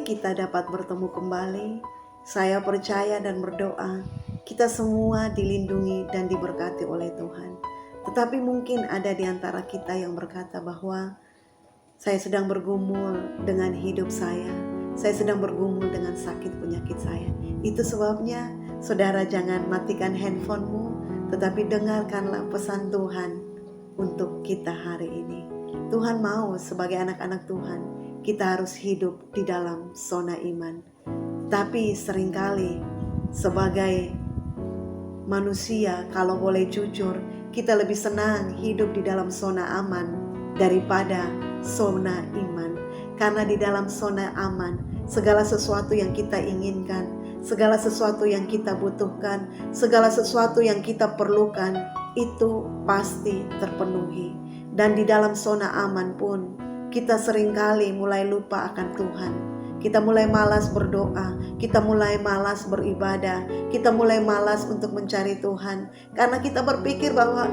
kita dapat bertemu kembali. Saya percaya dan berdoa kita semua dilindungi dan diberkati oleh Tuhan. Tetapi mungkin ada di antara kita yang berkata bahwa saya sedang bergumul dengan hidup saya sedang bergumul dengan sakit penyakit saya. Itu sebabnya saudara jangan matikan handphonemu, tetapi dengarkanlah pesan Tuhan untuk kita hari ini. Tuhan mau sebagai anak-anak Tuhan kita harus hidup di dalam zona iman. Tapi seringkali sebagai manusia, kalau boleh jujur, kita lebih senang hidup di dalam zona aman daripada zona iman. Karena di dalam zona aman, segala sesuatu yang kita inginkan, segala sesuatu yang kita butuhkan, segala sesuatu yang kita perlukan, itu pasti terpenuhi. Dan di dalam zona aman pun, kita seringkali mulai lupa akan Tuhan. Kita mulai malas berdoa, kita mulai malas beribadah, kita mulai malas untuk mencari Tuhan. Karena kita berpikir bahwa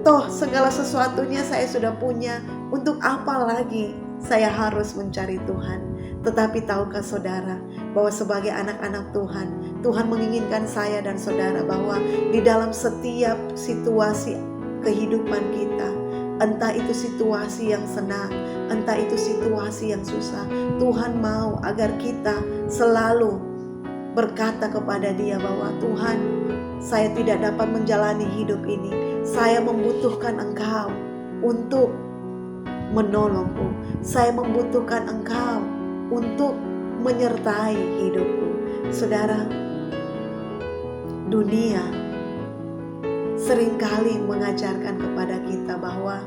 toh segala sesuatunya saya sudah punya, untuk apa lagi saya harus mencari Tuhan. Tetapi tahukah saudara bahwa sebagai anak-anak Tuhan, Tuhan menginginkan saya dan saudara bahwa di dalam setiap situasi kehidupan kita, entah itu situasi yang senang, entah itu situasi yang susah, Tuhan mau agar kita selalu berkata kepada Dia bahwa Tuhan, saya tidak dapat menjalani hidup ini. Saya membutuhkan Engkau untuk menolongku. Saya membutuhkan Engkau untuk menyertai hidupku. Saudara, dunia seringkali mengajarkan kepada kita bahwa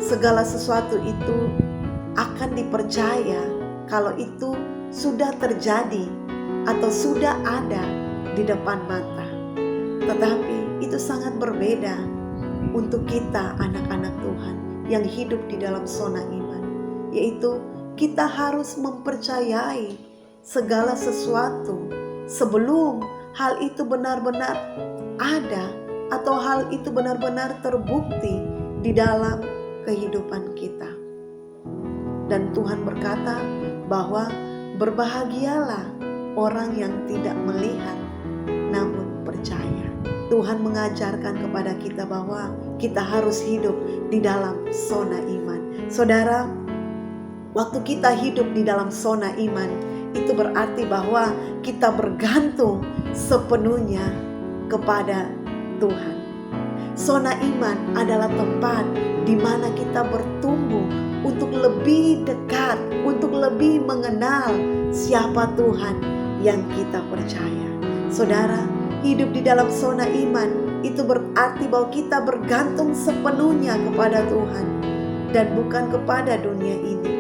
segala sesuatu itu akan dipercaya kalau itu sudah terjadi atau sudah ada di depan mata. Tetapi itu sangat berbeda untuk kita anak-anak Tuhan yang hidup di dalam zona iman, yaitu kita harus mempercayai segala sesuatu sebelum hal itu benar-benar ada atau hal itu benar-benar terbukti di dalam kehidupan kita. Dan Tuhan berkata bahwa berbahagialah orang yang tidak melihat namun percaya. Tuhan mengajarkan kepada kita bahwa kita harus hidup di dalam zona iman. Saudara, waktu kita hidup di dalam zona iman, itu berarti bahwa kita bergantung sepenuhnya kepada Tuhan. Zona iman adalah tempat di mana kita bertumbuh untuk lebih dekat, untuk lebih mengenal siapa Tuhan yang kita percaya. Saudara, hidup di dalam zona iman itu berarti bahwa kita bergantung sepenuhnya kepada Tuhan dan bukan kepada dunia ini.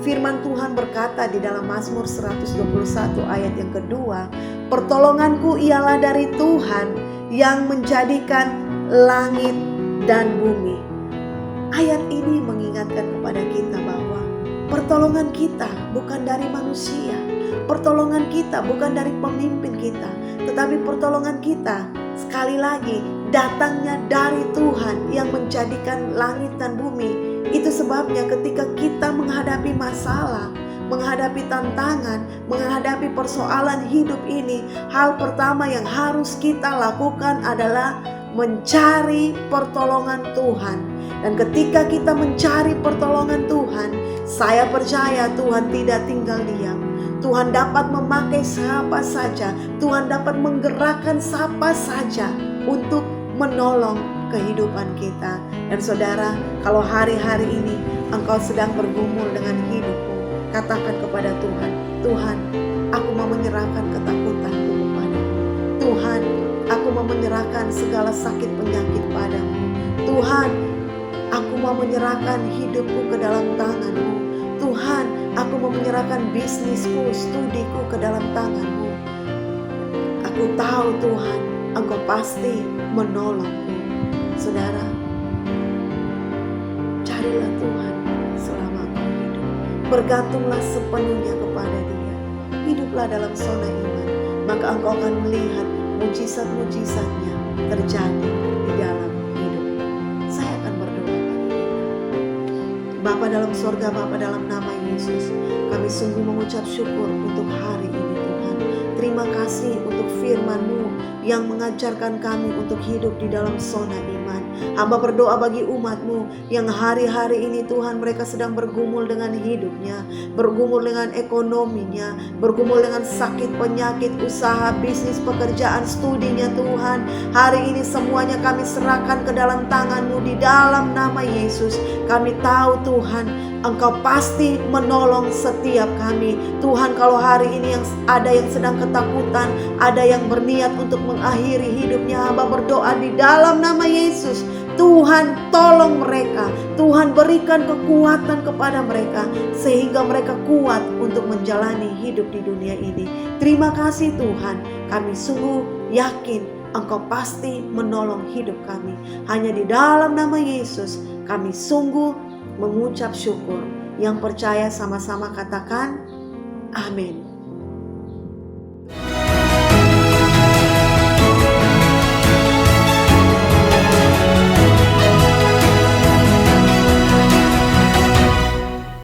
Firman Tuhan berkata di dalam Mazmur 121 ayat yang kedua, pertolonganku ialah dari Tuhan yang menjadikan langit dan bumi. Ayat ini mengingatkan kepada kita bahwa pertolongan kita bukan dari manusia, pertolongan kita bukan dari pemimpin kita, tetapi pertolongan kita sekali lagi datangnya dari Tuhan yang menjadikan langit dan bumi. Itu sebabnya ketika kita menghadapi masalah, menghadapi tantangan, menghadapi persoalan hidup ini, hal pertama yang harus kita lakukan adalah mencari pertolongan Tuhan. Dan ketika kita mencari pertolongan Tuhan, saya percaya Tuhan tidak tinggal diam. Tuhan dapat memakai siapa saja, Tuhan dapat menggerakkan siapa saja untuk menolong kehidupan kita. Dan saudara, kalau hari-hari ini engkau sedang bergumul dengan hidupmu, katakan kepada Tuhan, Tuhan, aku mau menyerahkan ketakutanku kepadamu. Tuhan, aku mau menyerahkan segala sakit penyakit padamu. Tuhan, aku mau menyerahkan hidupku ke dalam tangan-Mu. Tuhan, aku mau menyerahkan bisnisku, studiku ke dalam tangan-Mu. Aku tahu Tuhan, Engkau pasti menolongku. Saudara, carilah Tuhan selama engkau hidup. Bergantunglah sepenuhnya kepada Dia. Hiduplah dalam zona iman, maka engkau akan melihat mujizat-mujizatnya terjadi di dalam hidup. Saya akan berdoa bagi kita. Bapa Bapa dalam sorga, Bapa dalam nama Yesus, kami sungguh mengucap syukur untuk hari ini Tuhan. Terima kasih untuk firman-Mu yang mengajarkan kami untuk hidup di dalam zona iman. Hamba berdoa bagi umat-Mu yang hari-hari ini Tuhan mereka sedang bergumul dengan hidupnya, bergumul dengan ekonominya, bergumul dengan sakit, penyakit, usaha, bisnis, pekerjaan, studinya Tuhan. Hari ini semuanya kami serahkan ke dalam tangan-Mu di dalam nama Yesus. Kami tahu Tuhan, Engkau pasti menolong setiap kami. Tuhan, kalau hari ini yang ada yang sedang ketakutan, ada yang berniat untuk mengakhiri hidupnya, hamba berdoa di dalam nama Yesus. Tuhan tolong mereka, Tuhan berikan kekuatan kepada mereka sehingga mereka kuat untuk menjalani hidup di dunia ini. Terima kasih Tuhan, kami sungguh yakin Engkau pasti menolong hidup kami. Hanya di dalam nama Yesus kami sungguh mengucap syukur. Yang percaya sama-sama katakan amin.